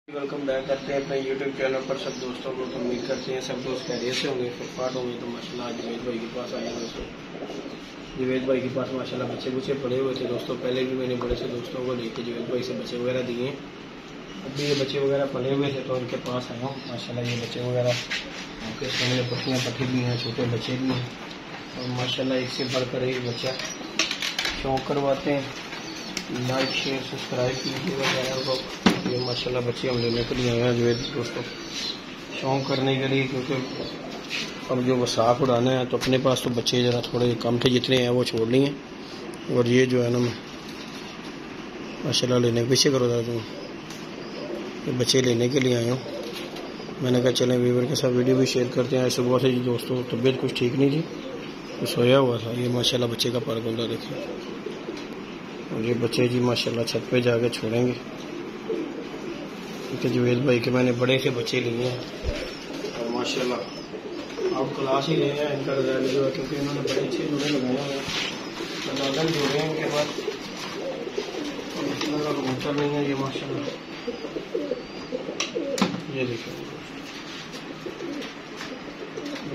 Welcome back करते हैं अपने यूट्यूब चैनल पर सब दोस्तों को। तो उम्मीद करते हैं सब दोस्त खैरियत से होंगे, फिटफाट होंगे। तो माशाल्लाह आज जवेद भाई के पास आए हैं दोस्तों। जवेद भाई के पास माशाल्लाह बच्चे पड़े हुए थे दोस्तों। पहले भी मैंने बड़े से दोस्तों को लेके जवेद भाई से बच्चे वगैरह दिए हैं। अभी ये बच्चे वगैरह पड़े हुए थे तो उनके पास आया हूँ। माशाल्लाह ये बच्चे वगैरह आपके सामने पट्टियाँ पट्टी भी हैं, छोटे बच्चे भी हैं और माशाल्लाह एक से बढ़कर एक बच्चा शौक करवाते हैं। लाइक शेयर सब्सक्राइब कीजिएगा चैनल को। ये माशाल्लाह बच्चे हम लेने के लिए आए हैं जवेद दोस्तों, शौक करने के लिए, क्योंकि अब जो वसाख उड़ाना है तो अपने पास तो बच्चे ज़रा थोड़े कम थे, जितने हैं वो छोड़ लिए। और ये जो है ना मैं माशाल्लाह लेने के पीछे करो दादा तुम, ये बच्चे लेने के लिए आए हूँ। मैंने कहा चलें व्यूवर के साथ वीडियो भी शेयर करते हैं। सुबह से जी दोस्तों तबीयत कुछ ठीक नहीं थी तो सोया हुआ था। ये माशाल्लाह बच्चे का पर गुंडा देखें। और ये बच्चे जी माशाल्लाह छत पे जाके छोड़ेंगे, क्योंकि जवेद भाई के मैंने बड़े से बच्चे लिए हैं और माशाल्लाह आप क्लास ही ले रहे हैं इनका रिजल्ट जो है, क्योंकि इन्होंने बड़े अच्छे जोड़े लगाए हुए हैं। दादा जोड़े हैं इनके पास, इतना कबूतर नहीं है ये माशाल्लाह। ये देखिए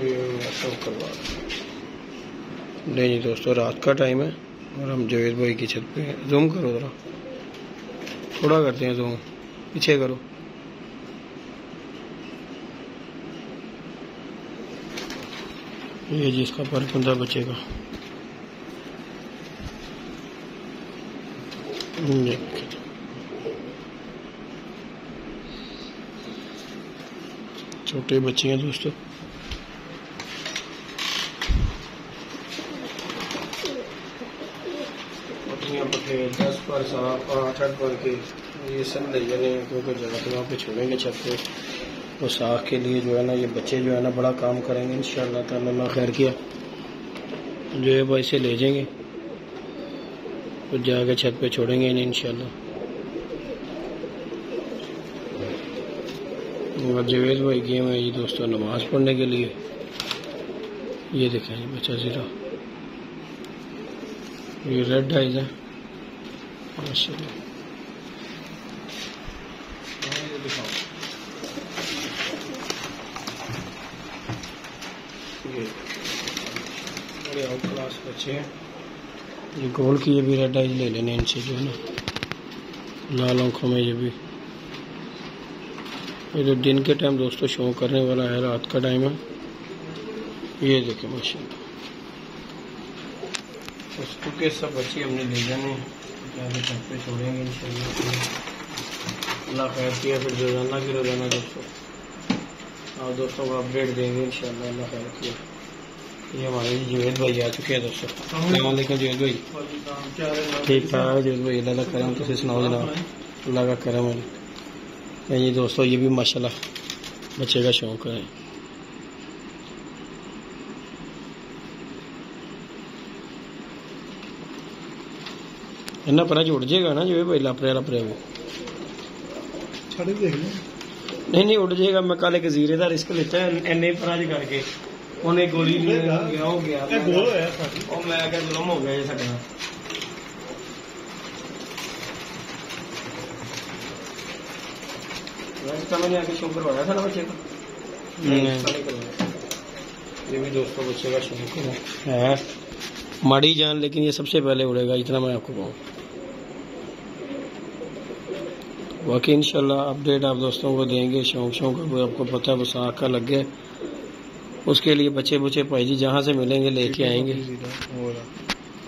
ये सब करवा नहीं दोस्तों, रात का टाइम है और हम जवेद भाई की छत पे हैं। जूम करो जरा, थोड़ा करते हैं जूम, पीछे करो। ये जिसका पर कुंदा बच्चे का छोटे बच्चे हैं दोस्तों। पट्टे 10 पर 7 पर 8 पर के ये सब ले जाने, क्योंकि जगह वहाँ पे छोड़ेंगे छत पे। तो साख के लिए जो है ना ये बच्चे जो है ना बड़ा काम करेंगे इंशाअल्लाह ताला। अल्लाह खैर किया जो है भाई से ले जाएंगे तो जाके छत पे छोड़ेंगे इन्हें इंशाअल्लाह। और जवेद भाई गए हुए ये दोस्तों नमाज पढ़ने के लिए। ये देखें ये बच्चा ज़रा, ये रेड आइज है माशाल्लाह। बड़े आउट क्लास बच्चे हैं। ये गोल की ये भी रेड आइज ले लेने इनसे जो है ना, लाल आंखों में ये भी। ये जो दिन के टाइम दोस्तों शो करने वाला है, रात का टाइम है। ये देखें माशाल्लाह, उसको के सब बच्चे हमने ले जाने जाके छत पे छोड़ेंगे इंशाल्लाह। अल्लाह खैर किया फिर रोजाना दोस्तों और दोस्तों को अपडेट देंगे इंशाल्लाह। अल्लाह खैर किया। ये हमारे जवेद भाई आ चुके हैं दोस्तों। अस्सलाम वालेकुम जवेद भाई। ठीक ठाक जवेद भाई, अल्लाह का करम। तुम सुनाओ जनाब, अल्लाह का करम है। ये दोस्तों ये भी माशाल्लाह बच्चे का शौक है। इन्ना परा जुड़ जाएगा ना जवेद भाई, लापरे भी नहीं उड़ जाएगा। मैं कल एक जीरे का रिस्क लेता है इन्ने पराज करके, उन्हें गोली गया हो गया और मैं क्या जुलम हो गया साढ़े नाल। मैंने आके शौक करवाया था ना बच्चे का। ये भी दोस्तों बच्चे का शौक है माड़ी जान, लेकिन ये सबसे पहले उड़ेगा, इतना मैं आपको कहूँ। बाकी इंशाल्लाह अपडेट आप दोस्तों को देंगे। शौक आपको पता है वसाख का लग गया, उसके लिए बच्चे भाई जी जहाँ से मिलेंगे लेके आएंगे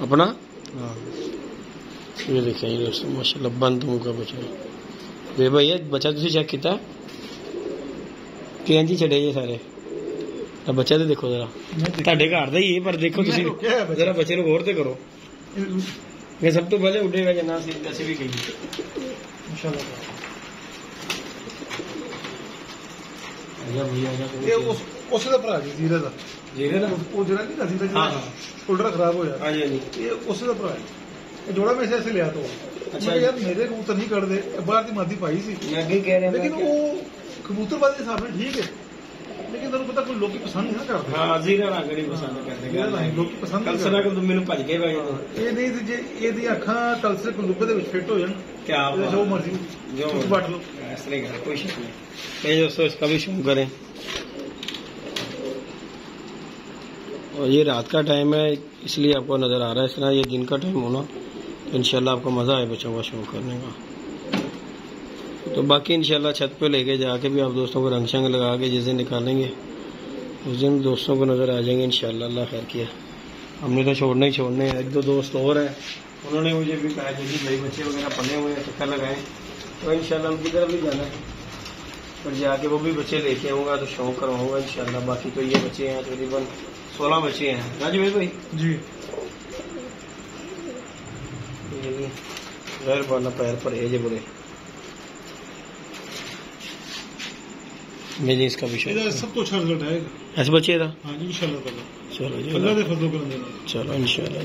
अपना। ये देखें ये दोस्तों माशाल्लाह बंद मुँह का बच्चा। वे भैया बच्चा तुम चेक किया कि छड़े ये सारे बच्चा तो देखो जरा, ਤੁਹਾਡੇ घर ਦਾ ही है पर देखो तुम जरा बच्चे को गौर तो करो। ये सब तो पहले उड़ेगा जना ऐसे भी कही इंशाल्लाह। ਉਸੇ ਦਾ ਭਰਾ ਜੀ ਜੀਰੇ ਦਾ ਉਹ ਜਿਹੜਾ ਨਹੀਂ ਅਸੀਂ ਤਾਂ ਸ਼ੋਲਡਰ ਖਰਾਬ ਹੋਇਆ। ਹਾਂਜੀ ਹਾਂਜੀ ਇਹ ਉਸੇ ਦਾ ਭਰਾ ਹੈ। ਇਹ ਜੋੜਾ ਮੈਂ ਇਸੇ ਲਿਆ ਤੋਂ। ਅੱਛਾ ਯਾਰ ਮੇਰੇ ਕਬੂਤਰ ਨਹੀਂ ਕੱਢਦੇ, ਬਾਹਰ ਦੀ ਮਾਦੀ ਪਾਈ ਸੀ ਮੈਂ ਅੱਗੇ ਕਹਿ ਰਿਹਾ, लेकिन ਉਹ ਕਬੂਤਰਬਾਜ਼ੀ ਦੇ ਹਿਸਾਬ ਨਾਲ ਠੀਕ ਹੈ, लेकिन ਤੁਹਾਨੂੰ पता कोई लोग पसंद नहीं करते। हाँ जीरा रंग नहीं पसंद करते, लोग पसंद कलसरा को मैनू भज के पै जाते। ਇਹ ਨਹੀਂ ਜੇ ਇਹਦੀ ਅੱਖਾਂ ਕਲਸਰੇ ਕੁਲੂਬੇ ਦੇ ਵਿੱਚ ਫਿੱਟ ਹੋ ਜਾਣ, क्या ਜੋ ਮਰਜ਼ੀ ਜੋ ਵੱਟ ਲਓ। इस तरह का कोई शक नहीं। ये दोस्तों इसका भी शौक करें। और ये रात का टाइम है इसलिए आपको नज़र आ रहा है इस तरह। ये दिन का टाइम होना तो इंशाल्लाह आपको मज़ा आए बच्चों का शौक करने का। तो बाकी इंशाल्लाह छत पे लेके जाके भी आप दोस्तों को रंग शंग लगा के जिस दिन निकालेंगे उस दिन दोस्तों को नज़र आ जाएंगे इंशाल्लाह। अल्लाह खैर किया। हमने तो छोड़ने ही छोड़ने हैं। एक दो दोस्त और हैं उन्होंने मुझे भी कहा कि भाई बच्चे वगैरह पढ़े हुए हैं चक्कर लगाएं तो इंशाल्लाह उनकी तरफ भी जाना है। पर जाके वो भी बच्चे लेके आऊँगा तो शौक करवाऊँगा इंशाल्लाह। बाकी तो ये बच्चे हैं तकरीबन 16 बच्चे हैं। राजू भाई जी गैर पाना पैर पर है जे बुरे। मैं जी इसका विषय सब तो अच्छा रिजल्ट आएगा ऐसे बच्चे था। हाँ जी इंशाल्लाह ताला। चलो जी अल्लाह के फजल करम देना। चलो इंशाल्लाह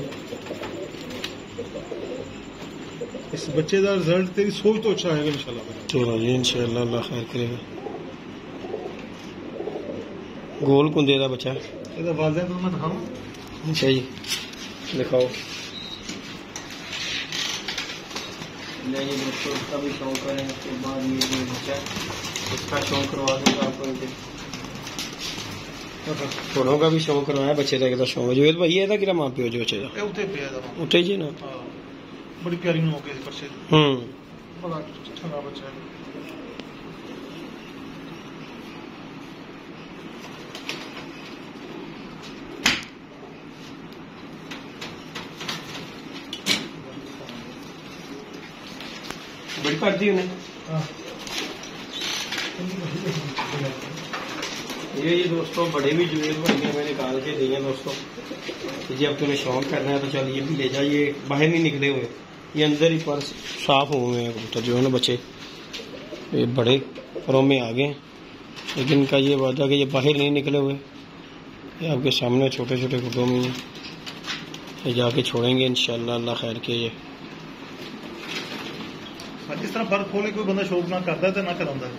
इस बच्चे का रिजल्ट तेरी सोच तो अच्छा आएगा इंशाल्लाह ताला। चलो जी इंशाल्लाह अल्लाह खैर करेगा। गोल कुंदे का बच्चा ਇਹਦਾ ਵਾਲਦੈਨ ਨੂੰ ਮੈਂ ਦਿਖਾਵਾਂ। अच्छा जी दिखाओ। नहीं दोस्तों इसका भी शौक है। उसके बाद ये बच्चा इसका शौक करवा दूंगा आपको। थोड़ों का भी शौक करवाया बच्चे का शौक जो भाई है कि मां प्यो जो बच्चे का उठे जी ना बड़ी प्यारी नोक है बच्चे बड़ा अच्छा बच्चा है। बड़ी करती उन्हें ये दोस्तों बड़े भी जुएल बन मैंने निकाल के दिए दोस्तों। जी अब तुम्हें शौक करना है तो चल ये भी ले जाइए। बाहर नहीं निकले हुए ये अंदर ही पर साफ हुए हैं कबूतर जो है ना बच्चे। ये बड़े परों में आ गए लेकिन इनका ये वादा कि ये बाहर नहीं निकले हुए। ये आपके सामने छोटे छोटे कुटों में ये जाके छोड़ेंगे इंशाल्लाह अल्लाह खैर के। ये जिस तरह पर खोल के कोई बंदा शौक ना करता है तो ना कराता है।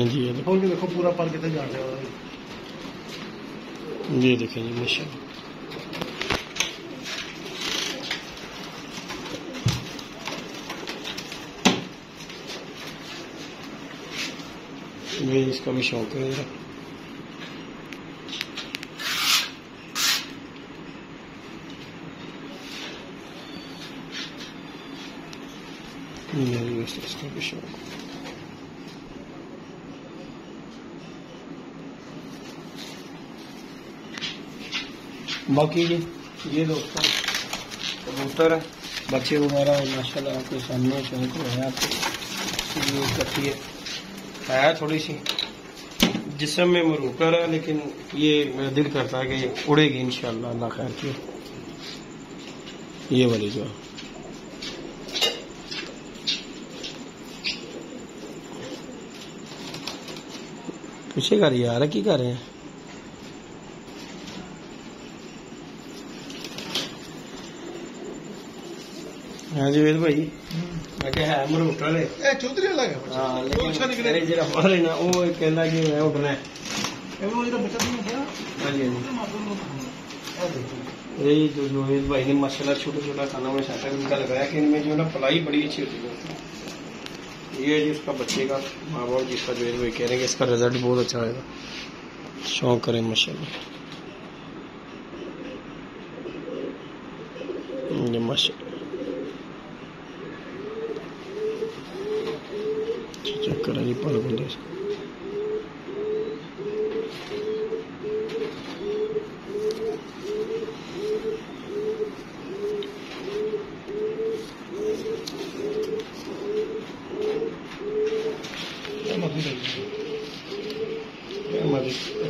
जी ये खोल के देखो पूरा पर कितने जान रहा है। ये देखें जी माशाल्लाह। ये इसका भी शौक है मेरा। इसका भी शौक। बाकी जी ये दोस्तों कबूतर बच्चे वगैरह माशाल्लाह आपके सामने शौक है आपको। ये कटी है थोड़ी सी जिस्म में मरूकर है लेकिन ये मेरा दिल करता है कि ये उड़ेगी इंशाल्लाह अल्लाह खैर की। ये वाली जो पीछे कर यार की कर रहे हैं। हाँ जी वेद भाई है मरूट वाले चौधरी अलग है। हाँ लेकिन जरा बाहर ना वो कहना कि मैं उठना है। हाँ जी यही जो वेद भाई ने माशाल्लाह छोटा छोटा खाना में साटा उनका लगाया कि इनमें जो ना पलाई बड़ी अच्छी होती है। ये जी उसका बच्चे का माँ बाप जिसका जो है कह रहे हैं कि इसका रिजल्ट बहुत अच्छा आएगा। शौक करें माशाल्लाह। ये माशाल्लाह चेक करें जी पर बंदे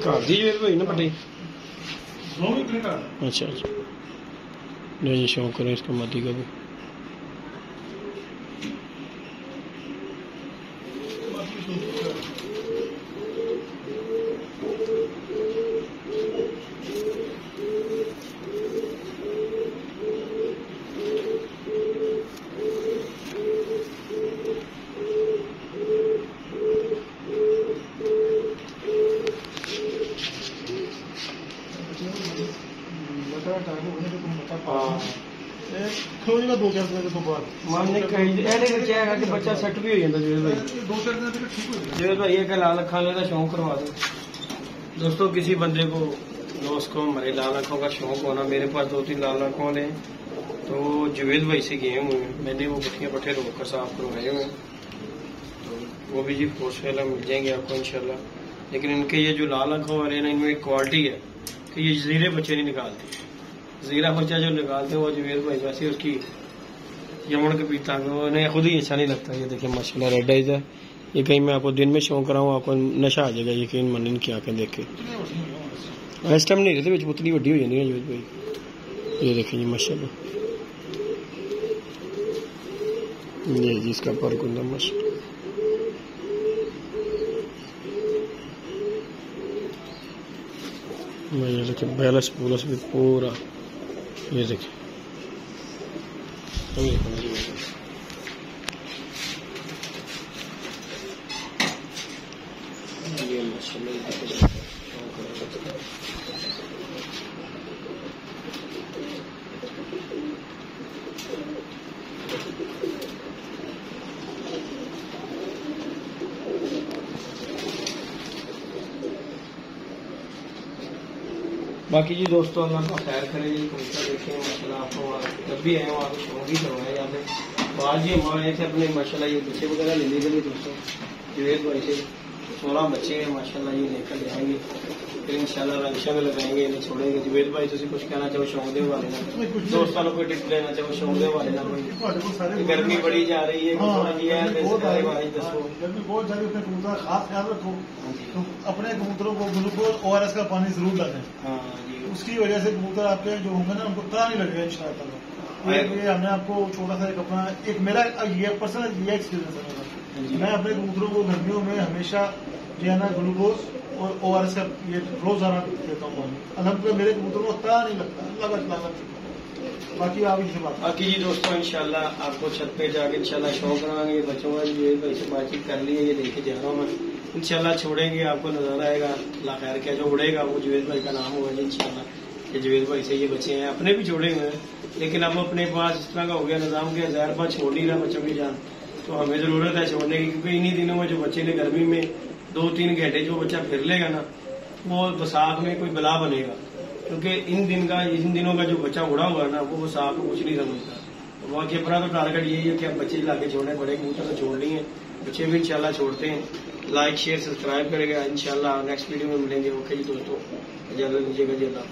घर दी जो भाई ना पट्टी। अच्छा अच्छा नहीं शौक करें इसका मदी का भी। खो जाएगा 2-4 दिन तो बाद मानने कहीं ऐसे में क्या है कि बच्चा सेट भी हो जाता जुवेद भाई। 2-4 दिन तक ठीक हो जाएगा। जुवेद भाई ये लाल खाने का शौक करवा दो दोस्तों। किसी बंदे को दोस्त को हमारे लाल आँखों का शौक होना, मेरे पास 2-3 लाल आँखों वाले हैं, तो जुवेद भाई से गए हुए हैं। मैंने वो पट्टियाँ पट्टे रोक कर साफ करवाए हुए हैं, तो वो भी जी फोर्स वाला मिल जाएंगे आपको इंशाल्लाह। लेकिन इनके ये जो लाल आँखों वाले हैं इनमें एक क्वालिटी है कि ये ज़ीरे बच्चे नहीं निकालते। ज़ीरा बच्चा जो निकालते हैं वो जुवेद भाई वैसे उसकी यमन के पीता उन्हें खुद ही अच्छा नहीं लगता। ये देखिए माशाल्लाह रेड आइज है। ये कहीं मैं आपको दिन में शौक कराऊँ आपको नशा आ जाएगा यकीन मन इनकी आंखें देख के। इस टाइम नहीं रहते पुतली वड्डी हो जानी है जुवेद भाई। ये देखिए जी माशाल्लाह ये जी इसका पर कुंदा माशाल्लाह। ये देखिए बैलेंस पुलस भी पूरा। ये देखिए ये माशाल्लाह बाकी जी दोस्तों अल्लाह का खैर करे जी। कबूतर देखें माशाल्लाह आपको जब भी आए हो आपको शौक ही करवाए यहाँ पे। आज ही हमारे से अपने माशाल्लाह ये बच्चे वगैरह लेने के लिए दोस्तों जुवेद भाई से 16 बच्चे हैं माशाल्लाह ये लेकर ले आएंगे, फिर इंशाल्लाह रंशा में लगाएंगे, इन्हें छोड़ेंगे। जुवेद भाई तुम कुछ कहना चाहो शौक दे वाले ना, दोस्तों को कोई टिप देना चाहो शौक दे वाले ना कोई? गर्मी बढ़ी जा रही है गर्मी बहुत ज्यादा, अपने कबूतर का खास ख्याल रखो। तो अपने कबूतरों को ग्लूकोज ORS का पानी जरूर डालें, उसकी वजह से कबूतर आपके जो होंगे ना उनको तना नहीं लगेगा इंशाल्लाह। ये हमने आपको छोटा सा एक मेरा ये पर्सनल ये एक्सपीरियंस है। मैं अपने कबूतरों को गर्मियों में हमेशा जो है ना ग्लूकोज और ORS का ये रोजाना देता हूँ। अल्हम्दुलिल्लाह मेरे कबूतरों को तना नहीं लगता, लगता। बाकी आप इसे बात बाकी जी दोस्तों इंशाल्लाह आपको छत पे जाके इंशाल्लाह शौक कराएंगे बच्चों का। जुवेद भाई से बातचीत कर ली है, ये लेके जा रहा हूँ मैं इंशाल्लाह। छोड़ेंगे आपको नजर आएगा अल्लाह खैर क्या जो उड़ेगा वो जुवेद भाई का नाम होगा इंशाल्लाह। ये जुवेद भाई से ये बच्चे हैं, अपने भी छोड़े हुए हैं, लेकिन अब अपने पास इस तरह का हो गया निजाम के ज़ाहिर बात छोड़ नहीं रहा बच्चों की जान, तो हमें जरूरत है छोड़ने की। क्योंकि इन्हीं दिनों में जो बच्चे ने गर्मी में 2-3 घंटे जो बच्चा फिर लेगा ना वो बसाख में कोई बला बनेगा। क्योंकि इन दिनों का जो बच्चा उड़ा हुआ है ना वो बसाख को कुछ नहीं समझता। तो बाकी अपना तो टारगेट यही है कि अब बच्चे लाके छोड़ने पड़े, कबूतर तो छोड़ लिए, बच्चे भी इंशाल्लाह छोड़ते हैं। लाइक शेयर सब्सक्राइब करेगा इंशाल्लाह। नेक्स्ट वीडियो में मिलेंगे। ओके जी दोस्तों, इजाजत दीजिएगा जी, अल्लाह।